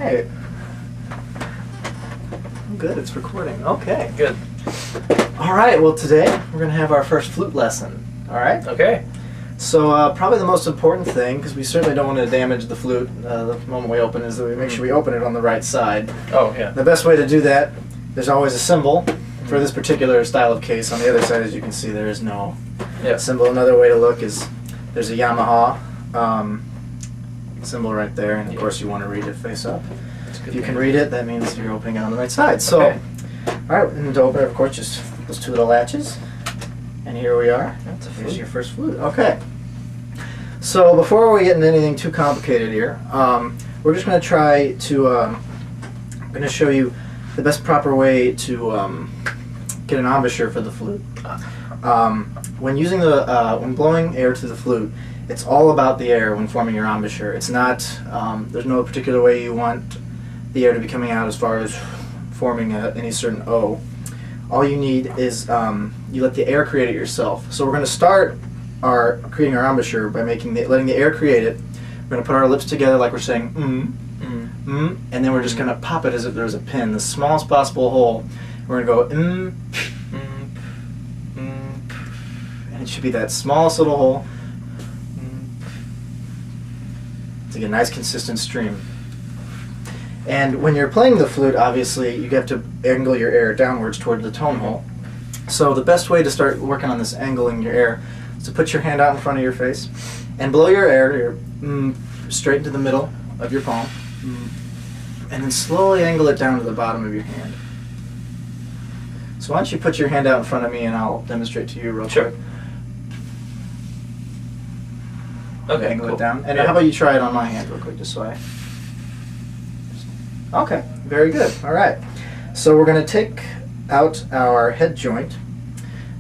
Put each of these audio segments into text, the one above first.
right. Good, it's recording. Okay. Good. All right, well today we're going to have our first flute lesson. All right? Okay. So probably the most important thing, because we certainly don't want to damage the flute the moment we open, is that we make sure we open it on the right side. Oh, yeah. The best way to do that, there's always a symbol. For this particular style of case, on the other side, as you can see, there is no symbol. Another way to look is there's a Yamaha symbol right there, and of course you want to read it face up. If you can read it, that means you're opening it on the right side. So, all right, and to open it, of course, just those two little latches, and here we are. Here's your first flute. Okay. So before we get into anything too complicated here, we're just going to try to. I'm going to show you the best proper way to get an embouchure for the flute. When using the when blowing air to the flute, it's all about the air when forming your embouchure. It's not, there's no particular way you want the air to be coming out as far as forming any certain O. All you need is you let the air create it yourself. So we're going to start creating our embouchure by letting the air create it. We're going to put our lips together like we're saying and then we're just going to pop it as if there's a pin, the smallest possible hole. We're going to go and it should be that smallest little hole to get a nice consistent stream. And when you're playing the flute, obviously you have to angle your air downwards toward the tone hole. So the best way to start working on this angling your air is to put your hand out in front of your face and blow your air straight into the middle of your palm, and then slowly angle it down to the bottom of your hand. So why don't you put your hand out in front of me and I'll demonstrate to you real quick. Okay, angle cool. it down. And how about you try it on my hand real quick, just so I... Okay, very good. All right. So we're going to take out our head joint,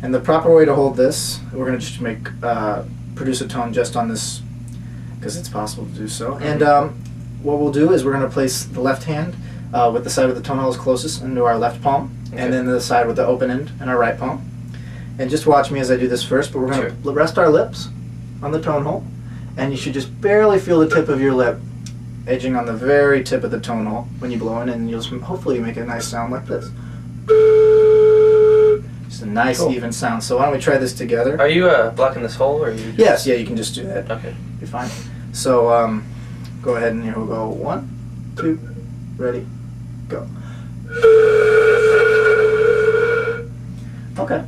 and the proper way to hold this, we're going to just produce a tone just on this, because it's possible to do so. And what we'll do is we're going to place the left hand with the side with the tone hole closest into our left palm, and then the side with the open end in our right palm. And just watch me as I do this first, but we're going to rest our lips on the tone hole, and you should just barely feel the tip of your lip edging on the very tip of the tone hole when you blow in, and you'll hopefully make a nice sound like this. Just a nice even sound. So why don't we try this together? Are you blocking this hole, or are you? Yes, yeah, you can just do that. Okay. You're fine. So go ahead and here we'll go. 1, 2, ready, go. Okay.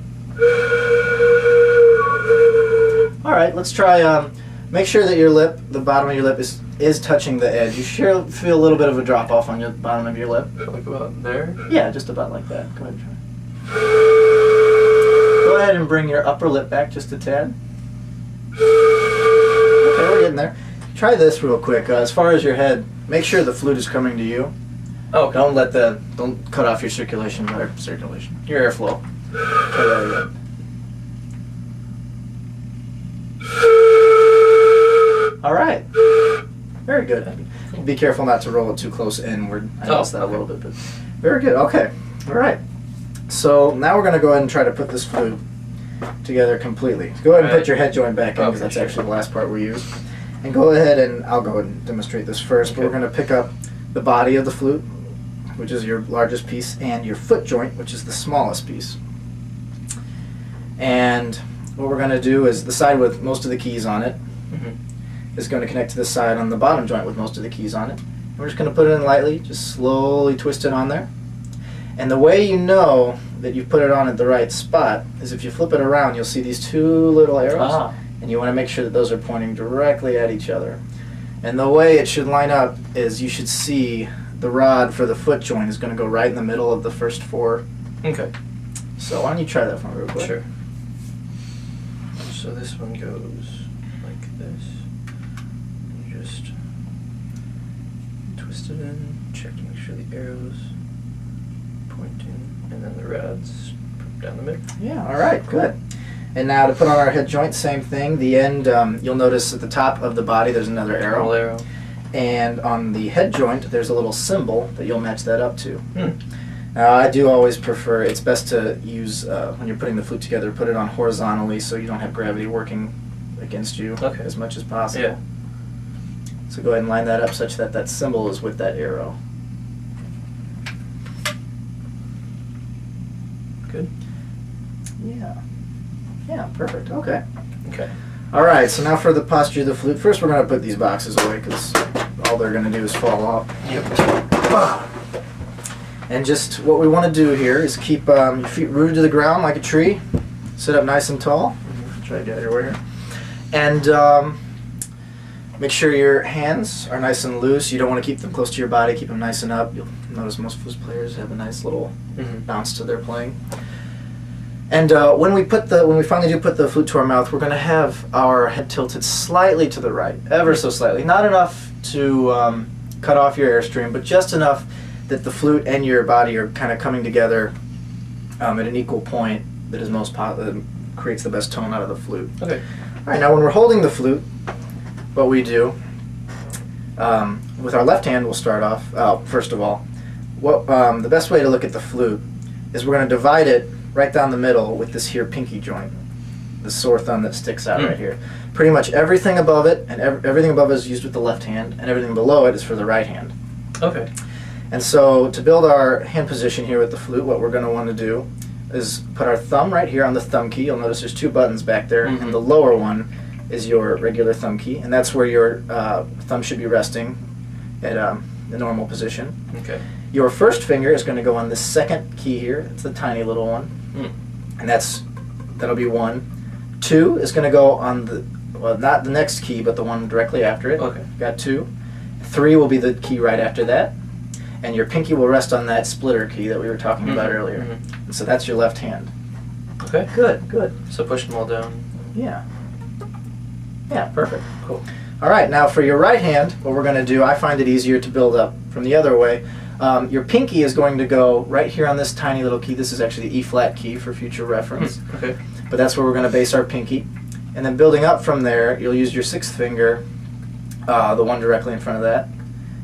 All right, let's try. Make sure that your lip, the bottom of your lip, is touching the edge. You should feel a little bit of a drop off on the bottom of your lip. Like about there? Yeah, just about like that. Go ahead and try. Go ahead and bring your upper lip back just a tad. Okay, we're getting there. Try this real quick. As far as your head, make sure the flute is coming to you. Oh, okay. Don't cut off your your airflow. Try that again. All right. Very good. Be careful not to roll it too close inward. I noticed that a little bit, but very good. Okay. All right. So now we're going to go ahead and try to put this flute together completely. Go ahead and put your head joint back in, because that's actually the last part we use. And go ahead and I'll go ahead and demonstrate this first. But we're going to pick up the body of the flute, which is your largest piece, and your foot joint, which is the smallest piece. And what we're going to do is the side with most of the keys on it is going to connect to the side on the bottom joint with most of the keys on it. And we're just going to put it in lightly, just slowly twist it on there. And the way you know that you put it on at the right spot is if you flip it around, you'll see these two little arrows, and you want to make sure that those are pointing directly at each other. And the way it should line up is you should see the rod for the foot joint is going to go right in the middle of the first 4. Okay. So why don't you try that for me real quick? Sure. So this one goes like this. You just twist it in, check to make sure the arrow's pointing, and then the rod's down the middle. Yeah, all right, good. And now to put on our head joint, same thing. The end, you'll notice at the top of the body there's another arrow. Little arrow. And on the head joint there's a little symbol that you'll match that up to. Now I do always prefer, it's best to use, when you're putting the flute together, put it on horizontally so you don't have gravity working against you as much as possible. Yeah. So go ahead and line that up such that that symbol is with that arrow. Good. Yeah. Yeah, perfect. Okay. Okay. All right, so now for the posture of the flute. First, we're going to put these boxes away because all they're going to do is fall off. Yep. And just what we want to do here is keep your feet rooted to the ground like a tree. Sit up nice and tall. Try to get everywhere here. And make sure your hands are nice and loose. You don't want to keep them close to your body. Keep them nice and up. You'll notice most flute players have a nice little bounce to their playing. And when we finally do put the flute to our mouth, we're going to have our head tilted slightly to the right, ever so slightly. Not enough to cut off your airstream, but just enough that the flute and your body are kind of coming together at an equal point that is that creates the best tone out of the flute. Okay. All right, now when we're holding the flute, what we do with our left hand, we'll start off. First of all, the best way to look at the flute is we're going to divide it right down the middle with this here pinky joint, the sore thumb that sticks out right here. Pretty much everything above it and everything above it is used with the left hand, and everything below it is for the right hand. Okay. And so to build our hand position here with the flute, what we're going to want to do is put our thumb right here on the thumb key. You'll notice there's two buttons back there, and the lower one is your regular thumb key, and that's where your thumb should be resting at the normal position. Okay. Your first finger is going to go on the second key here. It's the tiny little one, and that'll be 1. 2 is going to go on not the next key, but the one directly after it. Okay. Got 2. 3 will be the key right after that, and your pinky will rest on that splitter key that we were talking about earlier. And so that's your left hand. Okay. Good, good. So push them all down. Yeah. Yeah, perfect. Cool. All right, now for your right hand, what we're going to do, I find it easier to build up from the other way. Your pinky is going to go right here on this tiny little key. This is actually the E-flat key for future reference. Okay. But that's where we're going to base our pinky. And then building up from there, you'll use your 6th finger, the one directly in front of that.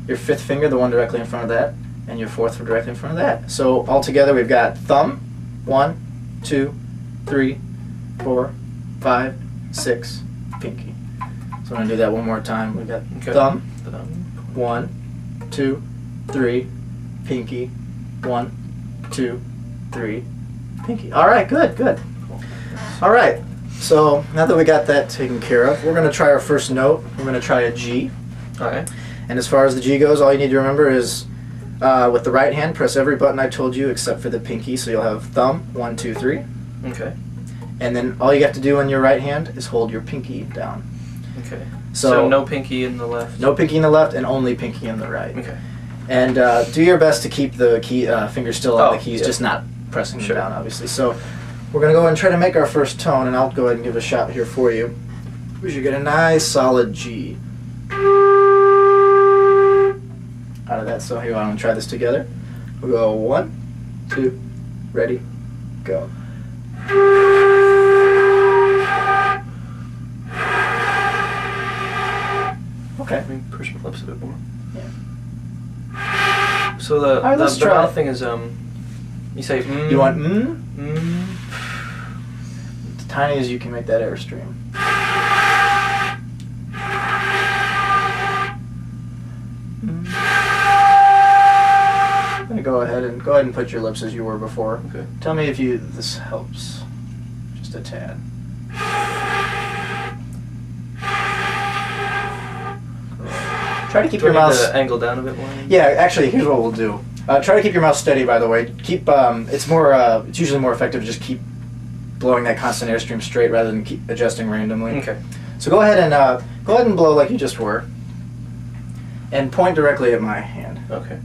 Your 5th finger, the one directly in front of that. And your 4th directly in front of that. So altogether we've got thumb, 1, 2, 3, 4, 5, 6, pinky. So I'm going to do that one more time. We've got thumb, 1, 2, 3, pinky, 1, 2, 3, pinky. All right, good, good. All right, so now that we got that taken care of, we're going to try our first note. We're going to try a G. All right. And as far as the G goes, all you need to remember is with the right hand, press every button I told you except for the pinky. So you'll have thumb, 1, 2, 3. Okay. And then all you have to do on your right hand is hold your pinky down. Okay. So So no pinky in the left. no pinky in the left and only pinky in the right. Okay. And do your best to keep the key finger still on the keys, yeah. just not pressing them down, obviously. So we're going to go ahead and try to make our first tone, and I'll go ahead and give a shot here for you. We should get a nice solid G out of that. So here, why don't we try this together? We'll go 1, 2, ready, go. Okay. Let me push my lips a bit more. Yeah. So the right, let's the try mouth it. thing is you say You want as tiny as you can make that airstream. I'm gonna go ahead and put your lips as you were before. Okay. Tell me if this helps, just a tad. Try to keep Do your I need mouth. to angle down a bit more? Yeah, actually, here's what we'll do. Try to keep your mouth steady. By the way, keep. It's usually more effective to just keep blowing that constant airstream straight rather than keep adjusting randomly. Okay. So go ahead and blow like you just were, and point directly at my hand. Okay.